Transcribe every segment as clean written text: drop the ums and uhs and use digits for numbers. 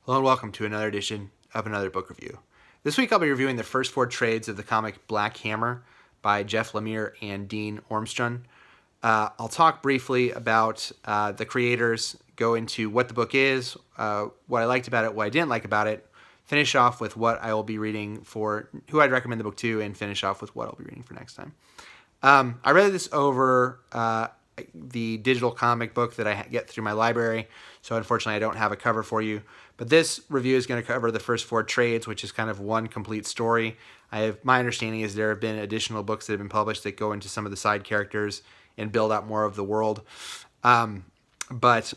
Hello and welcome to another edition of Another Book Review. This week I'll be reviewing the first 4 trades of the comic Black Hammer by Jeff Lemire and Dean Ormston. I'll talk briefly about the creators, go into what the book is, what I liked about it, what I didn't like about it, finish off with what I will be reading for, who I'd recommend the book to, and finish off with what I'll be reading for next time. I read this over the digital comic book that I get through my library, so unfortunately I don't have a cover for you. But this review is going to cover the first 4 trades, which is kind of one complete story. My understanding is there have been additional books that have been published that go into some of the side characters and build out more of the world. But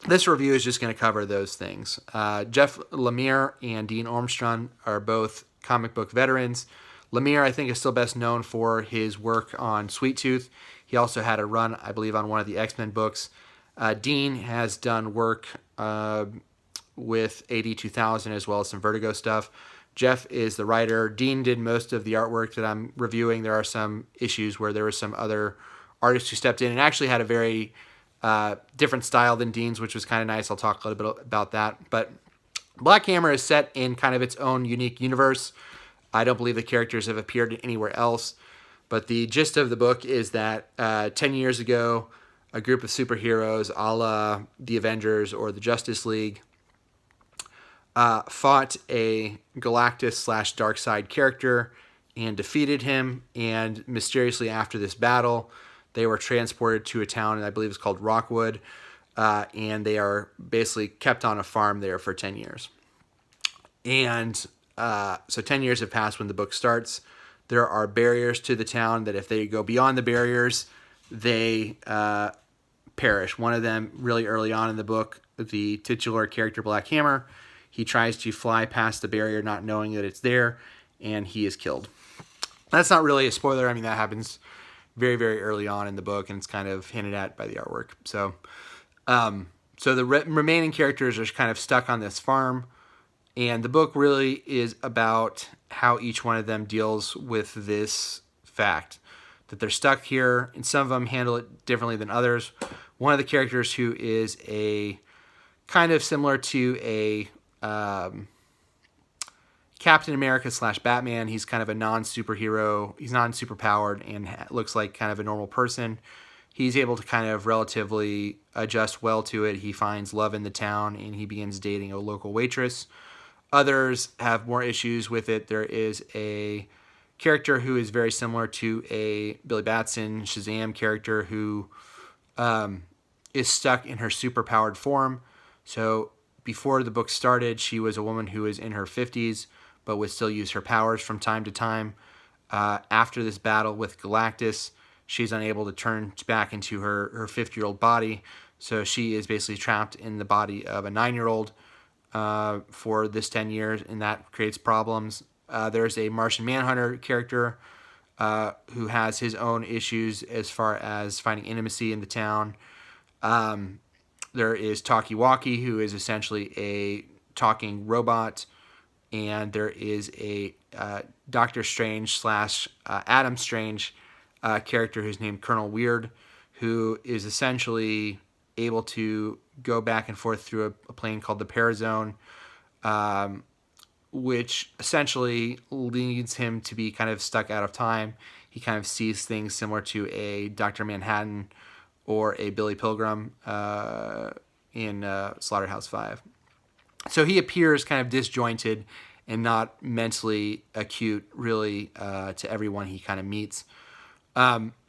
this review is just going to cover those things. Jeff Lemire and Dean Ormston are both comic book veterans. Lemire, I think, is still best known for his work on Sweet Tooth. He also had a run, I believe, on one of the X-Men books. Dean has done work with AD 2000 as well as some Vertigo stuff. Jeff is the writer. Dean did most of the artwork that I'm reviewing. There are some issues where there were some other artists who stepped in and actually had a very different style than Dean's, which was kind of nice. I'll talk a little bit about that. But Black Hammer is set in kind of its own unique universe. I don't believe the characters have appeared anywhere else. But the gist of the book is that 10 years ago, a group of superheroes a la the Avengers or the Justice League fought a Galactus/Darkseid character and defeated him. And mysteriously after this battle, they were transported to a town, I believe it's called Rockwood, and they are basically kept on a farm there for 10 years. And so 10 years have passed when the book starts. There are barriers to the town that if they go beyond the barriers, they perish. One of them, really early on in the book, the titular character Black Hammer, he tries to fly past the barrier not knowing that it's there, and he is killed. That's not really a spoiler. I mean, that happens very, very early on in the book, and it's kind of hinted at by the artwork. So the remaining characters are kind of stuck on this farm, and the book really is about how each one of them deals with this fact that they're stuck here, and some of them handle it differently than others. One of the characters who is a kind of similar to a Captain America/Batman. He's kind of a non-superhero. He's non-superpowered and looks like kind of a normal person. He's able to kind of relatively adjust well to it. He finds love in the town, and he begins dating a local waitress. Others have more issues with it. There is a character who is very similar to a Billy Batson Shazam character who is stuck in her superpowered form. So before the book started, she was a woman who was in her 50s, but would still use her powers from time to time. After this battle with Galactus, she's unable to turn back into her 50-year-old body. So she is basically trapped in the body of a 9-year-old for this 10 years, and that creates problems. There's a Martian Manhunter character who has his own issues as far as finding intimacy in the town. There is Talkie Walkie, who is essentially a talking robot, and there is a Doctor Strange/Adam Strange character who's named Colonel Weird, who is essentially able to go back and forth through a plane called the Parazone, which essentially leads him to be kind of stuck out of time. He kind of sees things similar to a Dr. Manhattan or a Billy Pilgrim in Slaughterhouse 5. So he appears kind of disjointed and not mentally acute, really, to everyone he kind of meets.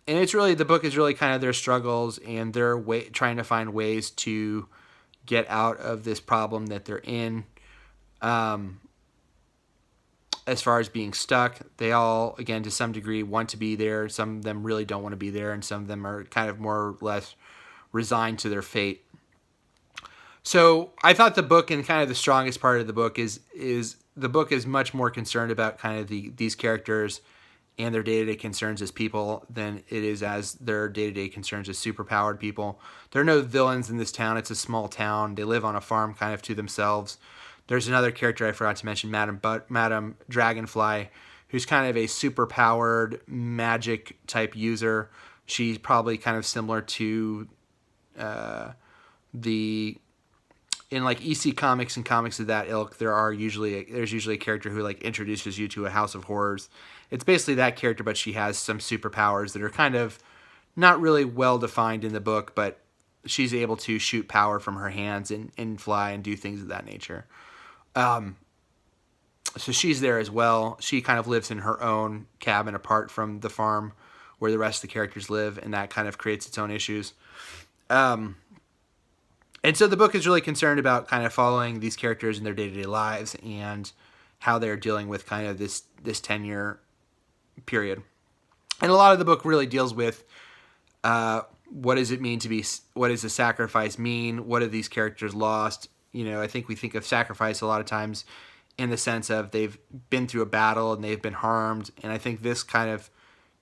And it's really, the book is really kind of their struggles and their trying to find ways to get out of this problem that they're in. As far as being stuck, they all, again, to some degree, want to be there. Some of them really don't want to be there, and some of them are kind of more or less resigned to their fate. So I thought the book, and kind of the strongest part of the book, is the book is much more concerned about kind of these characters and their day-to-day concerns as people than it is as their day-to-day concerns as superpowered people. There are no villains in this town. It's a small town. They live on a farm kind of to themselves. There's another character I forgot to mention, Madam Dragonfly, who's kind of a super-powered magic-type user. She's probably kind of similar to the in like EC comics and comics of that ilk, there's usually a character who like introduces you to a house of horrors. It's basically that character, but she has some superpowers that are kind of not really well defined in the book, but she's able to shoot power from her hands and fly and do things of that nature. So she's there as well. She kind of lives in her own cabin apart from the farm where the rest of the characters live, and that kind of creates its own issues. And so the book is really concerned about kind of following these characters in their day-to-day lives and how they're dealing with kind of this 10-year period. And a lot of the book really deals with what does it mean to be, what does a sacrifice mean? What have these characters lost? I think we think of sacrifice a lot of times in the sense of they've been through a battle and they've been harmed. And I think this kind of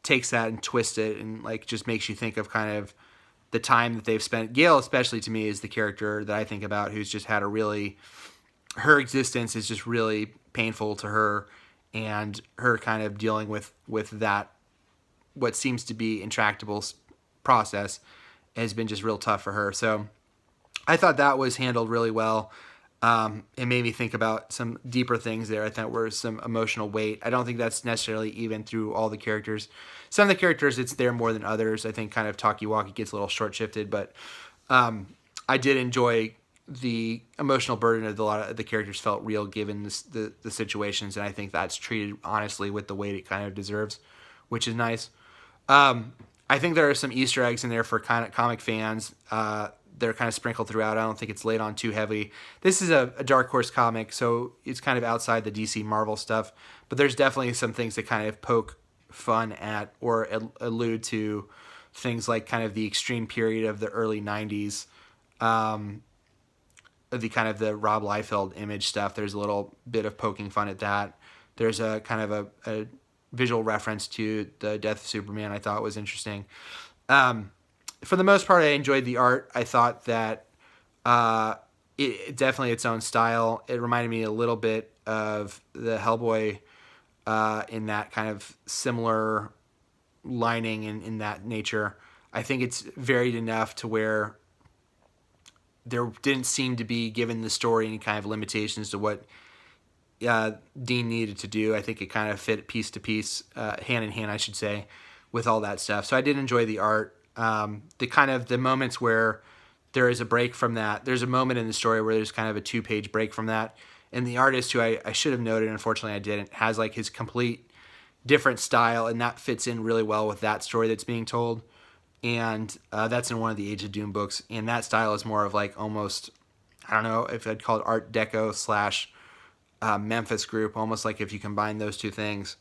takes that and twists it and like just makes you think of kind of the time that they've spent. Gail, especially to me, is the character that I think about who's just had her existence is just really painful to her, and her kind of dealing with that, what seems to be intractable process, has been just real tough for her. So I thought that was handled really well. It made me think about some deeper things there. I thought were some emotional weight. I don't think that's necessarily even through all the characters. Some of the characters, it's there more than others. I think kind of Talkie-Walkie gets a little short-shifted, but I did enjoy the emotional burden of a lot of the characters felt real given the situations, and I think that's treated honestly with the weight it kind of deserves, which is nice. I think there are some Easter eggs in there for kind of comic fans. They're kind of sprinkled throughout. I don't think it's laid on too heavy. This is a Dark Horse comic, so it's kind of outside the DC Marvel stuff, but there's definitely some things that kind of poke fun at or allude to things like kind of the extreme period of the early 90s, the kind of the Rob Liefeld Image stuff. There's a little bit of poking fun at that. There's a kind of a visual reference to the death of Superman I thought was interesting. For the most part, I enjoyed the art. I thought that it definitely its own style. It reminded me a little bit of the Hellboy in that kind of similar lining and in that nature. I think it's varied enough to where there didn't seem to be, given the story, any kind of limitations to what Dean needed to do. I think it kind of fit piece to piece, hand in hand, I should say, with all that stuff. So I did enjoy the art. The moments where there is a break from that, there's a moment in the story where there's kind of a 2-page break from that. And the artist, who I should have noted, unfortunately I didn't, has like his complete different style, and that fits in really well with that story that's being told. And that's in one of the Age of Doom books. And that style is more of like almost, I don't know if I'd call it Art Deco / Memphis group, almost like if you combine those two things,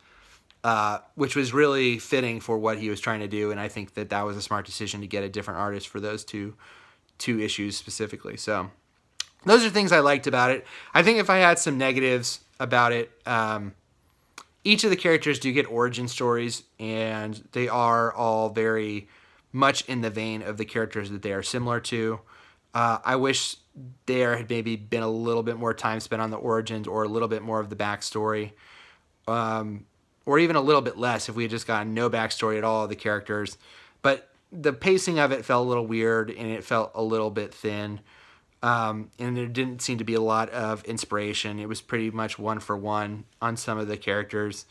which was really fitting for what he was trying to do. And I think that was a smart decision to get a different artist for those two issues specifically. So those are things I liked about it. I think if I had some negatives about it, each of the characters do get origin stories, and they are all very much in the vein of the characters that they are similar to. I wish there had maybe been a little bit more time spent on the origins, or a little bit more of the backstory, or even a little bit less if we had just gotten no backstory at all of the characters. But the pacing of it felt a little weird, and it felt a little bit thin, and there didn't seem to be a lot of inspiration. It was pretty much one for one on some of the characters.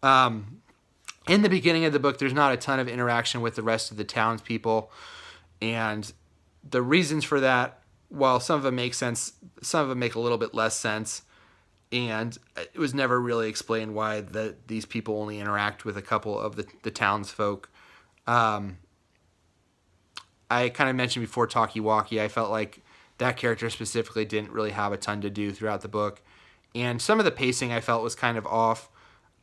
In the beginning of the book, there's not a ton of interaction with the rest of the townspeople, and the reasons for that, while some of them make sense, some of them make a little bit less sense, and it was never really explained why these people only interact with a couple of the townsfolk. I kind of mentioned before Talkie-Walkie. I felt like that character specifically didn't really have a ton to do throughout the book, and some of the pacing I felt was kind of off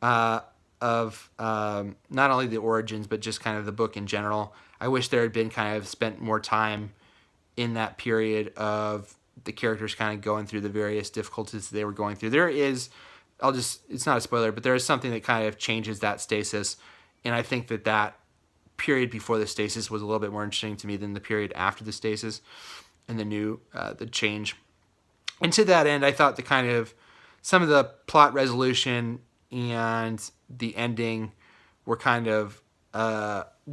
of not only the origins, but just kind of the book in general. I wish there had been kind of spent more time in that period of the characters kind of going through the various difficulties they were going through. There is, it's not a spoiler, but there is something that kind of changes that stasis, and I think that period before the stasis was a little bit more interesting to me than the period after the stasis and the change. And to that end, I thought the kind of some of the plot resolution and the ending were kind of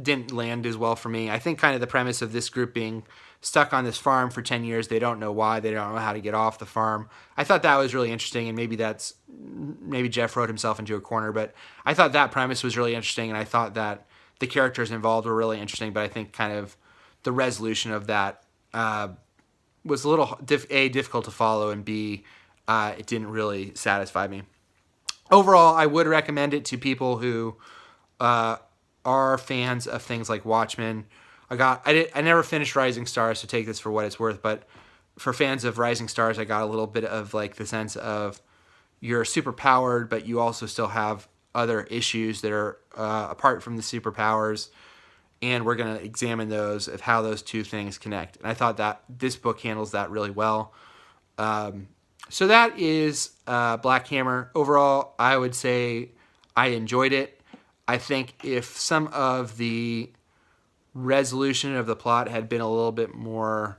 didn't land as well for me. I think kind of the premise of this group being stuck on this farm for 10 years. They don't know why. They don't know how to get off the farm. I thought that was really interesting, and maybe Jeff wrote himself into a corner, but I thought that premise was really interesting, and I thought that the characters involved were really interesting, but I think kind of the resolution of that was a little, difficult to follow, and B, it didn't really satisfy me. Overall, I would recommend it to people who are fans of things like Watchmen. I never finished Rising Stars, so take this for what it's worth, but for fans of Rising Stars, I got a little bit of like the sense of you're super powered, but you also still have other issues that are apart from the superpowers, and we're going to examine those, of how those two things connect. And I thought that this book handles that really well. So that is Black Hammer. Overall, I would say I enjoyed it. I think if some of the resolution of the plot had been a little bit more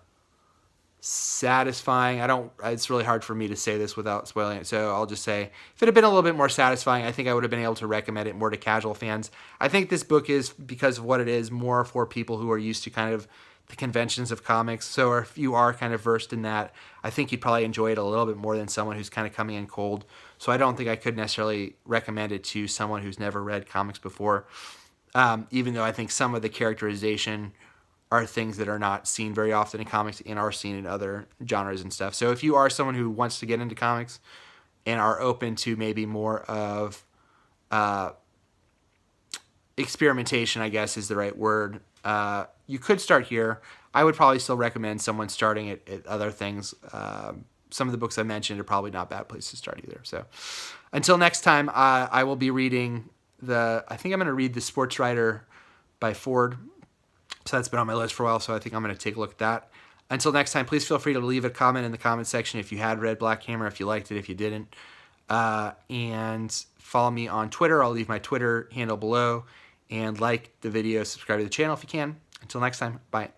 satisfying, it's really hard for me to say this without spoiling it, so I'll just say if it had been a little bit more satisfying, I think I would have been able to recommend it more to casual fans. I think this book is, because of what it is, more for people who are used to kind of the conventions of comics. So if you are kind of versed in that, I think you'd probably enjoy it a little bit more than someone who's kind of coming in cold. So I don't think I could necessarily recommend it to someone who's never read comics before, even though I think some of the characterization are things that are not seen very often in comics and are seen in other genres and stuff. So if you are someone who wants to get into comics and are open to maybe more of experimentation, I guess is the right word, you could start here. I would probably still recommend someone starting at other things. Some of the books I mentioned are probably not bad places to start either. So until next time, I will be reading I think I'm going to read The Sports Writer by Ford. So that's been on my list for a while, so I think I'm going to take a look at that. Until next time, please feel free to leave a comment in the comment section if you had read Black Hammer, if you liked it, if you didn't. And follow me on Twitter. I'll leave my Twitter handle below. And like the video, subscribe to the channel if you can. Until next time, bye.